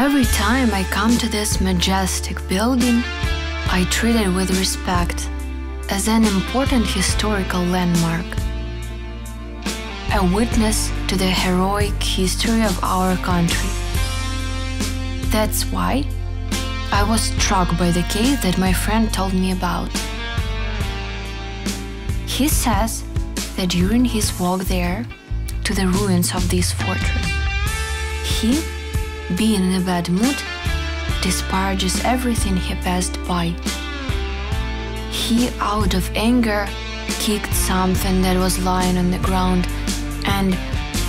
Every time I come to this majestic building, I treat it with respect as an important historical landmark, a witness to the heroic history of our country. That's why I was struck by the case that my friend told me about. He says that during his walk there to the ruins of this fortress, he, being in a bad mood, disparages everything he passed by. He, out of anger, kicked something that was lying on the ground, and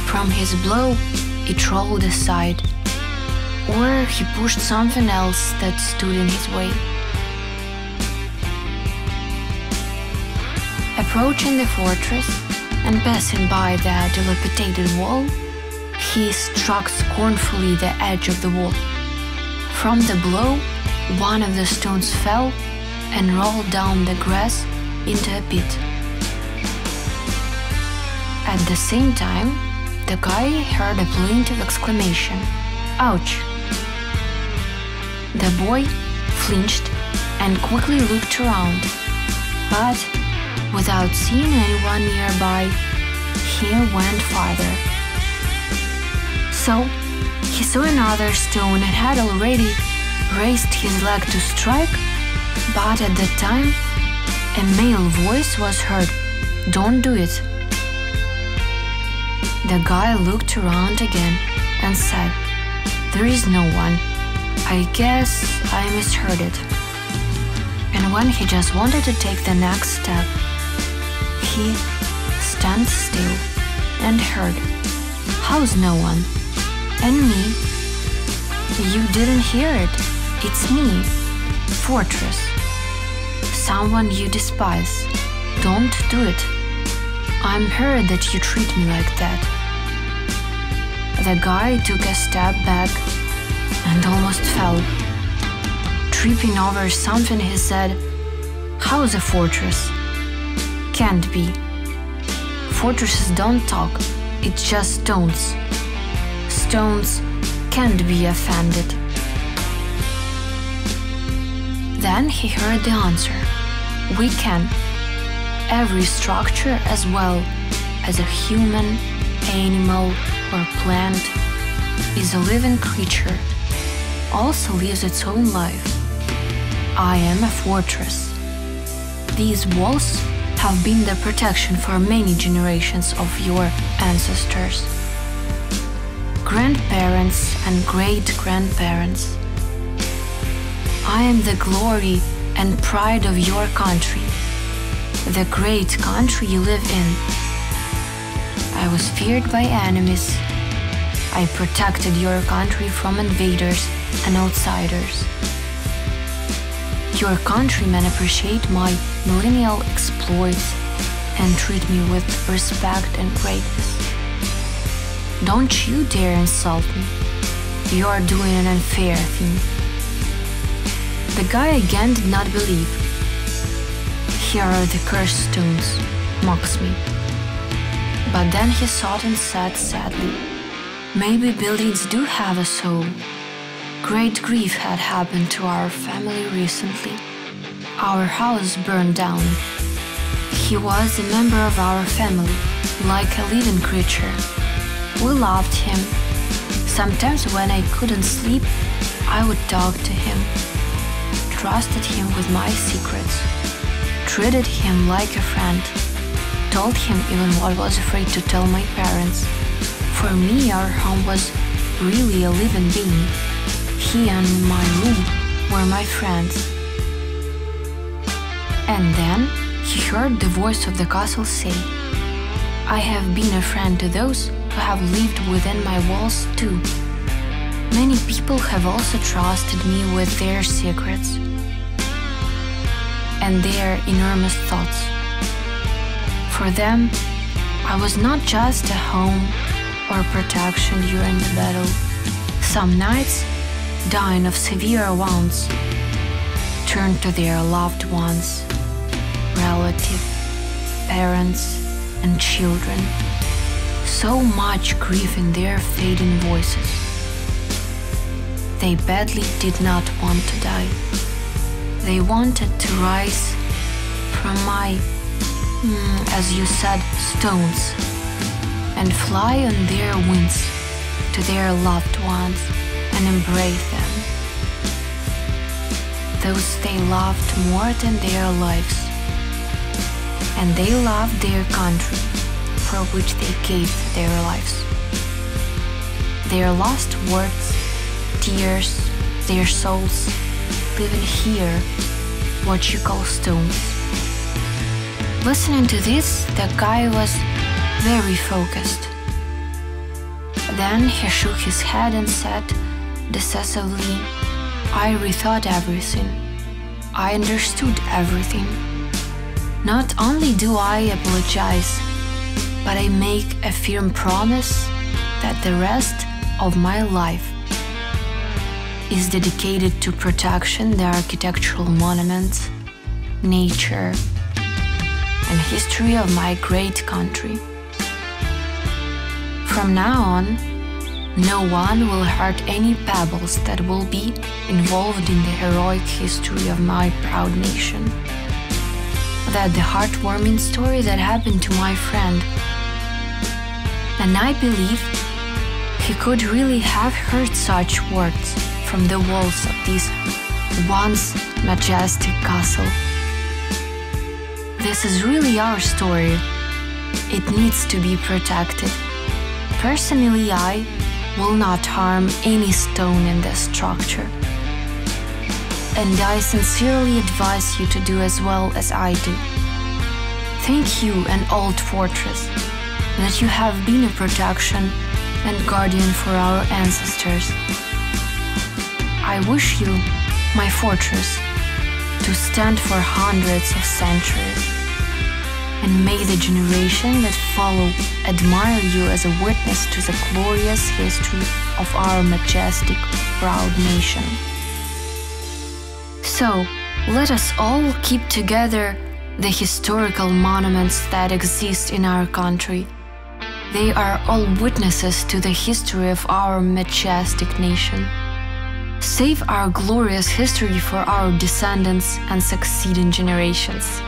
from his blow it rolled aside, or he pushed something else that stood in his way. Approaching the fortress and passing by the dilapidated wall, he struck scornfully the edge of the wall. From the blow, one of the stones fell and rolled down the grass into a pit. At the same time, the guy heard a plaintive exclamation, "Ouch!" The boy flinched and quickly looked around, but without seeing anyone nearby, he went farther. So, he saw another stone and had already raised his leg to strike, but at that time, a male voice was heard, "Don't do it." The guy looked around again and said, "There is no one. I guess I misheard it." And when he just wanted to take the next step, he stood still and heard, "How's no one?" "And me?" "You didn't hear it. It's me, Fortress. Someone you despise. Don't do it. I'm hurt that you treat me like that." The guy took a step back and almost fell. Tripping over something, he said, "How's a fortress?" "Can't be. Fortresses don't talk. It's just stones. Stones can't be offended." Then he heard the answer. "We can. Every structure, as well as a human, animal, or plant, is a living creature, also lives its own life. I am a fortress. These walls have been the protection for many generations of your ancestors, grandparents and great-grandparents. I am the glory and pride of your country, the great country you live in. I was feared by enemies. I protected your country from invaders and outsiders. Your countrymen appreciate my millennial exploits and treat me with respect and greatness. Don't you dare insult me. You are doing an unfair thing." The guy again did not believe. "Here are the cursed stones, mocks me." But then he thought and said sadly, "Maybe buildings do have a soul. Great grief had happened to our family recently. Our house burned down. He was a member of our family, like a living creature. We loved him. Sometimes when I couldn't sleep, I would talk to him, trusted him with my secrets, treated him like a friend, told him even what I was afraid to tell my parents. For me, our home was really a living being. He and my room were my friends." And then he heard the voice of the castle say, "I have been a friend to those who have lived within my walls too. Many people have also trusted me with their secrets and their enormous thoughts. For them, I was not just a home or protection during the battle. Some knights, dying of severe wounds, turned to their loved ones, relatives, parents, and children. So much grief in their fading voices. They badly did not want to die. They wanted to rise from my, as you said, stones, and fly on their wings to their loved ones and embrace them, those they loved more than their lives. And they loved their country, for which they gave their lives. Their last words, tears, their souls, live in here, what you call stones. Listening to this, the guy was very focused. Then he shook his head and said decisively, I rethought everything. I understood everything. Not only do I apologize, but I make a firm promise that the rest of my life is dedicated to protection the architectural monuments, nature, and history of my great country. From now on, no one will hurt any pebbles that will be involved in the heroic history of my proud nation. That the heartwarming story that happened to my friend. And I believe he could really have heard such words from the walls of this once majestic castle. This is really our story. It needs to be protected. Personally, I will not harm any stone in this structure. And I sincerely advise you to do as well as I do. Thank you, an old fortress, that you have been a protection and guardian for our ancestors. I wish you, my fortress, to stand for hundreds of centuries, and may the generation that follow admire you as a witness to the glorious history of our majestic, proud nation. So, let us all keep together the historical monuments that exist in our country. They are all witnesses to the history of our majestic nation. Save our glorious history for our descendants and succeeding generations.